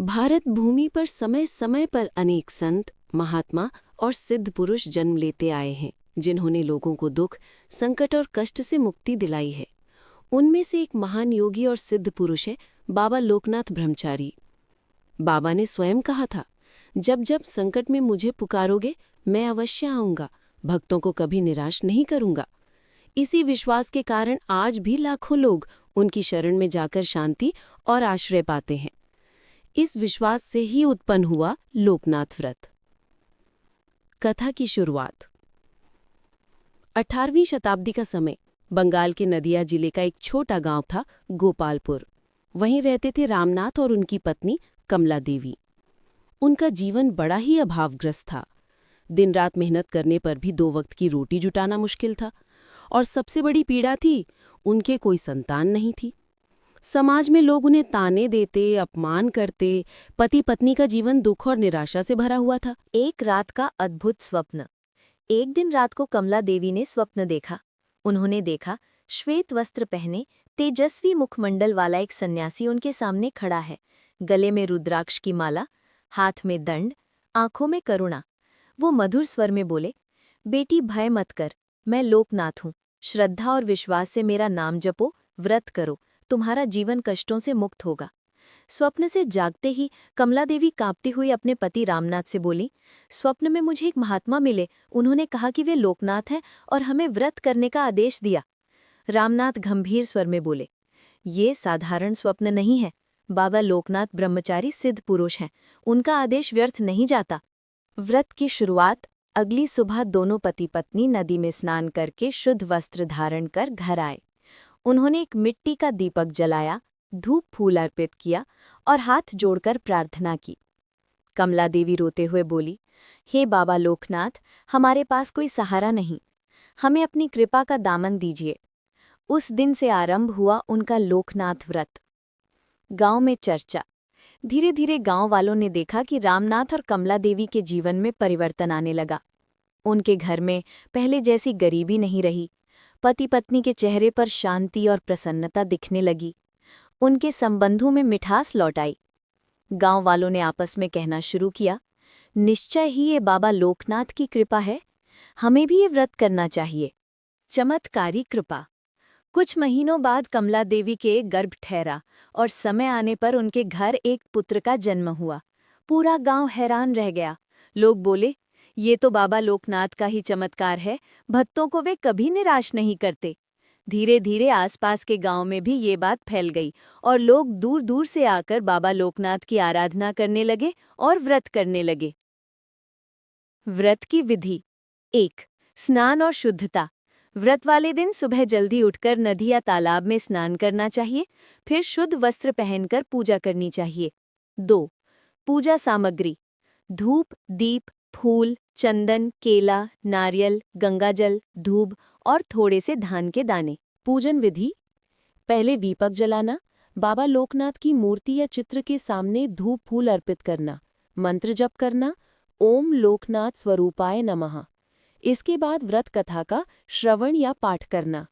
भारत भूमि पर समय समय पर अनेक संत, महात्मा और सिद्ध पुरुष जन्म लेते आए हैं, जिन्होंने लोगों को दुख, संकट और कष्ट से मुक्ति दिलाई है। उनमें से एक महान योगी और सिद्ध पुरुष है बाबा लोकनाथ ब्रह्मचारी। बाबा ने स्वयं कहा था, जब जब संकट में मुझे पुकारोगे, मैं अवश्य आऊंगा, भक्तों को कभी निराश नहीं करूंगा। इसी विश्वास के कारण आज भी लाखों लोग उनकी शरण में जाकर शांति और आश्रय पाते हैं। इस विश्वास से ही उत्पन्न हुआ लोकनाथ व्रत। कथा की शुरुआत 18वीं शताब्दी का समय। बंगाल के नदिया जिले का एक छोटा गांव था गोपालपुर। वहीं रहते थे रामनाथ और उनकी पत्नी कमला देवी। उनका जीवन बड़ा ही अभावग्रस्त था। दिन रात मेहनत करने पर भी 2 वक्त की रोटी जुटाना मुश्किल था। और सबसे बड़ी पीड़ा थी, उनके कोई संतान नहीं थी। समाज में लोग उन्हें ताने देते, अपमान करते। पति पत्नी का जीवन दुख और निराशा से भरा हुआ था। एक रात का अद्भुत स्वप्न। एक दिन रात को कमला देवी ने स्वप्न देखा। उन्होंने देखा, श्वेत वस्त्र पहने, तेजस्वी मुखमंडल वाला एक सन्यासी उनके सामने खड़ा है। गले में रुद्राक्ष की माला, हाथ में दंड, आंखों में करुणा। वो मधुर स्वर में बोले, बेटी भय मत कर, मैं लोकनाथ हूँ। श्रद्धा और विश्वास से मेरा नाम जपो, व्रत करो, तुम्हारा जीवन कष्टों से मुक्त होगा। स्वप्न से जागते ही कमला देवी कांपती हुई अपने पति रामनाथ से बोली, स्वप्न में मुझे एक महात्मा मिले। उन्होंने कहा कि वे लोकनाथ हैं और हमें व्रत करने का आदेश दिया। रामनाथ गंभीर स्वर में बोले, ये साधारण स्वप्न नहीं है। बाबा लोकनाथ ब्रह्मचारी सिद्ध पुरुष हैं, उनका आदेश व्यर्थ नहीं जाता। व्रत की शुरुआत। अगली सुबह दोनों पति पत्नी नदी में स्नान करके शुद्ध वस्त्र धारण कर घर आए। उन्होंने एक मिट्टी का दीपक जलाया, धूप फूल अर्पित किया और हाथ जोड़कर प्रार्थना की। कमला देवी रोते हुए बोली, हे बाबा लोकनाथ, हमारे पास कोई सहारा नहीं, हमें अपनी कृपा का दामन दीजिए। उस दिन से आरंभ हुआ उनका लोकनाथ व्रत। गांव में चर्चा। धीरे धीरे गांव वालों ने देखा कि रामनाथ और कमला देवी के जीवन में परिवर्तन आने लगा। उनके घर में पहले जैसी गरीबी नहीं रही। पति पत्नी के चेहरे पर शांति और प्रसन्नता दिखने लगी। उनके संबंधों में मिठास लौट आई। गांव वालों ने आपस में कहना शुरू किया, निश्चय ही ये बाबा लोकनाथ की कृपा है, हमें भी ये व्रत करना चाहिए। चमत्कारी कृपा। कुछ महीनों बाद कमला देवी के गर्भ ठहरा और समय आने पर उनके घर एक पुत्र का जन्म हुआ। पूरा गांव हैरान रह गया। लोग बोले, ये तो बाबा लोकनाथ का ही चमत्कार है, भक्तों को वे कभी निराश नहीं करते। धीरे धीरे आसपास के गांव में भी ये बात फैल गई और लोग दूर दूर से आकर बाबा लोकनाथ की आराधना करने लगे और व्रत करने लगे। व्रत की विधि। 1. स्नान और शुद्धता। व्रत वाले दिन सुबह जल्दी उठकर नदी या तालाब में स्नान करना चाहिए, फिर शुद्ध वस्त्र पहनकर पूजा करनी चाहिए। 2. पूजा सामग्री। धूप, दीप, फूल, चंदन, केला, नारियल, गंगाजल, धूप और थोड़े से धान के दाने। पूजन विधि। पहले दीपक जलाना, बाबा लोकनाथ की मूर्ति या चित्र के सामने धूप फूल अर्पित करना, मंत्र जप करना, ओम लोकनाथ स्वरूपाय नमः। इसके बाद व्रत कथा का श्रवण या पाठ करना।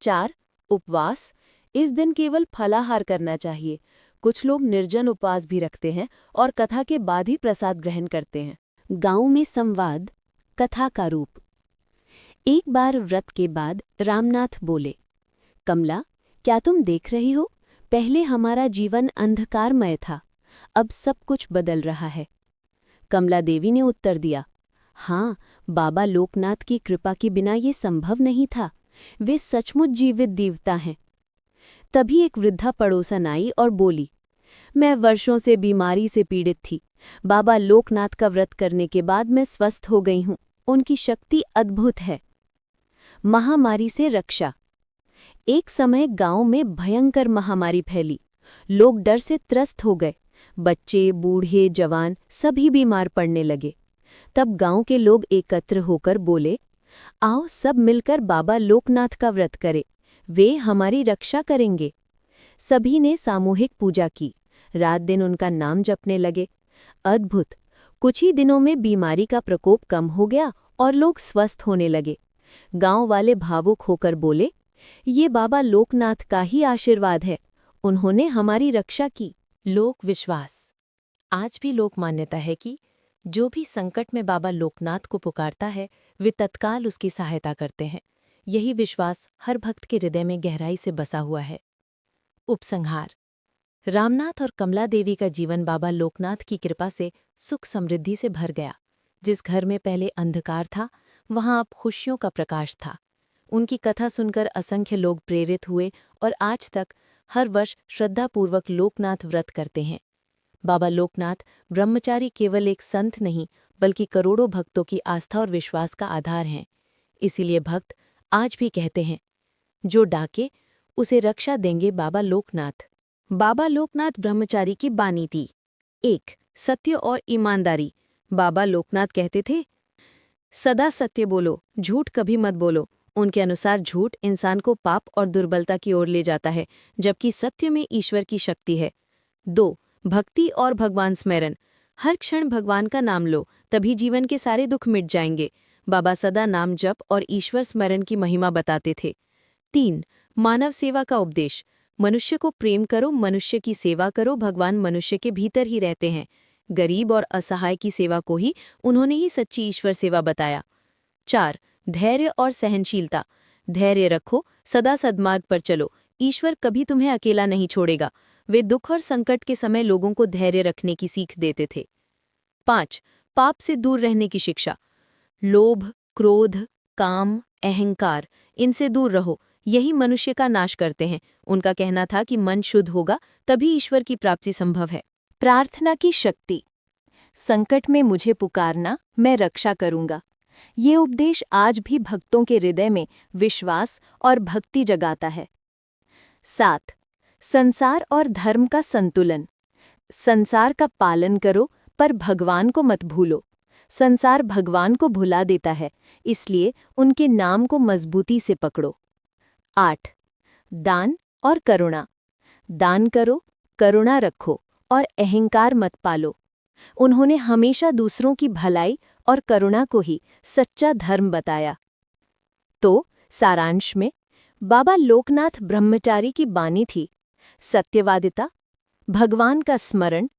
4. उपवास। इस दिन केवल फलाहार करना चाहिए। कुछ लोग निर्जन उपवास भी रखते हैं और कथा के बाद ही प्रसाद ग्रहण करते हैं। गांव में संवाद। कथा का रूप। एक बार व्रत के बाद रामनाथ बोले, कमला, क्या तुम देख रही हो, पहले हमारा जीवन अंधकारमय था, अब सब कुछ बदल रहा है। कमला देवी ने उत्तर दिया, हाँ, बाबा लोकनाथ की कृपा के बिना ये संभव नहीं था, वे सचमुच जीवित देवता हैं। तभी एक वृद्धा पड़ोसन आई और बोली, मैं वर्षों से बीमारी से पीड़ित थी, बाबा लोकनाथ का व्रत करने के बाद मैं स्वस्थ हो गई हूँ, उनकी शक्ति अद्भुत है। महामारी से रक्षा। एक समय गांव में भयंकर महामारी फैली। लोग डर से त्रस्त हो गए। बच्चे, बूढ़े, जवान सभी बीमार पड़ने लगे। तब गांव के लोग एकत्र होकर बोले, आओ सब मिलकर बाबा लोकनाथ का व्रत करें, वे हमारी रक्षा करेंगे। सभी ने सामूहिक पूजा की। रात दिन उनका नाम जपने लगे। अद्भुत! कुछ ही दिनों में बीमारी का प्रकोप कम हो गया और लोग स्वस्थ होने लगे। गांव वाले भावुक होकर बोले, ये बाबा लोकनाथ का ही आशीर्वाद है, उन्होंने हमारी रक्षा की। लोक विश्वास। आज भी लोक मान्यता है कि जो भी संकट में बाबा लोकनाथ को पुकारता है, वे तत्काल उसकी सहायता करते हैं। यही विश्वास हर भक्त के हृदय में गहराई से बसा हुआ है। उपसंहार। रामनाथ और कमला देवी का जीवन बाबा लोकनाथ की कृपा से सुख समृद्धि से भर गया। जिस घर में पहले अंधकार था, वहां अब खुशियों का प्रकाश था। उनकी कथा सुनकर असंख्य लोग प्रेरित हुए और आज तक हर वर्ष श्रद्धापूर्वक लोकनाथ व्रत करते हैं। बाबा लोकनाथ ब्रह्मचारी केवल एक संत नहीं, बल्कि करोड़ों भक्तों की आस्था और विश्वास का आधार हैं। इसीलिए भक्त आज भी कहते हैं, जो डाके उसे रक्षा देंगे बाबा लोकनाथ। बाबा लोकनाथ ब्रह्मचारी की बानी थी। 1. सत्य और ईमानदारी। बाबा लोकनाथ कहते थे, सदा सत्य बोलो, झूठ कभी मत बोलो। उनके अनुसार झूठ इंसान को पाप और दुर्बलता की ओर ले जाता है, जबकि सत्य में ईश्वर की शक्ति है। 2. भक्ति और भगवान स्मरण। हर क्षण भगवान का नाम लो, तभी जीवन के सारे दुख मिट जाएंगे। बाबा सदा नाम जप और ईश्वर स्मरण की महिमा बताते थे। 3. मानव सेवा का उपदेश। मनुष्य को प्रेम करो, मनुष्य की सेवा करो, भगवान मनुष्य के भीतर ही रहते हैं। गरीब और असहाय की सेवा को ही उन्होंने ही सच्ची ईश्वर सेवा बताया। 4. धैर्य और सहनशीलता। धैर्य रखो, सदा सद्मार्ग पर चलो, ईश्वर कभी तुम्हें अकेला नहीं छोड़ेगा। वे दुख और संकट के समय लोगों को धैर्य रखने की सीख देते थे। 5. पाप से दूर रहने की शिक्षा। लोभ, क्रोध, काम, अहंकार, इनसे दूर रहो, यही मनुष्य का नाश करते हैं। उनका कहना था कि मन शुद्ध होगा तभी ईश्वर की प्राप्ति संभव है। प्रार्थना की शक्ति। संकट में मुझे पुकारना, मैं रक्षा करूंगा। ये उपदेश आज भी भक्तों के हृदय में विश्वास और भक्ति जगाता है। 7. संसार और धर्म का संतुलन। संसार का पालन करो, पर भगवान को मत भूलो। संसार भगवान को भुला देता है, इसलिए उनके नाम को मजबूती से पकड़ो। 8. दान और करुणा। दान करो, करुणा रखो और अहंकार मत पालो। उन्होंने हमेशा दूसरों की भलाई और करुणा को ही सच्चा धर्म बताया। तो सारांश में बाबा लोकनाथ ब्रह्मचारी की बानी थी, सत्यवादिता, भगवान का स्मरण,